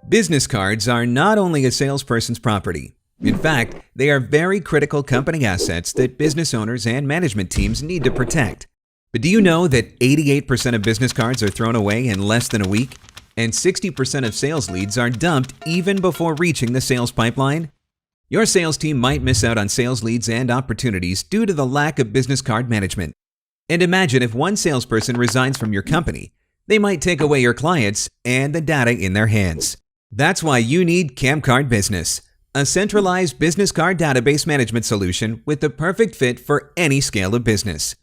Business cards are not only a salesperson's property. In fact, they are very critical company assets that business owners and management teams need to protect. But do you know that 88% of business cards are thrown away in less than a week? And 60% of sales leads are dumped even before reaching the sales pipeline? Your sales team might miss out on sales leads and opportunities due to the lack of business card management. And imagine if one salesperson resigns from your company, they might take away your clients and the data in their hands. That's why you need CamCard Business, a centralized business card database management solution with the perfect fit for any scale of business.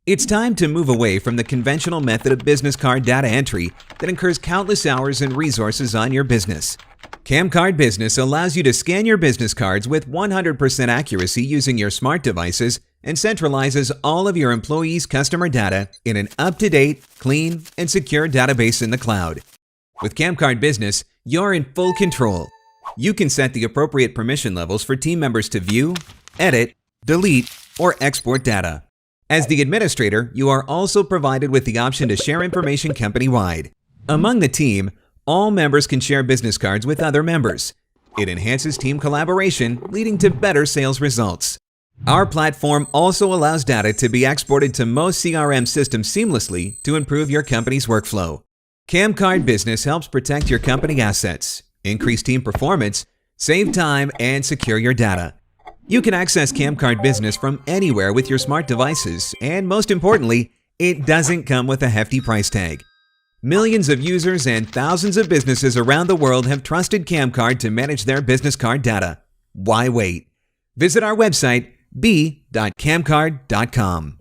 It's time to move away from the conventional method of business card data entry that incurs countless hours and resources on your business. CamCard Business allows you to scan your business cards with 100% accuracy using your smart devices and centralizes all of your employees' customer data in an up-to-date, clean, and secure database in the cloud. With CamCard Business, you're in full control. You can set the appropriate permission levels for team members to view, edit, delete, or export data. As the administrator, you are also provided with the option to share information company-wide. Among the team, all members can share business cards with other members. It enhances team collaboration, leading to better sales results. Our platform also allows data to be exported to most CRM systems seamlessly to improve your company's workflow. CamCard Business helps protect your company assets, increase team performance, save time, and secure your data. You can access CamCard Business from anywhere with your smart devices, and most importantly, it doesn't come with a hefty price tag. Millions of users and thousands of businesses around the world have trusted CamCard to manage their business card data. Why wait? Visit our website, b.camcard.com.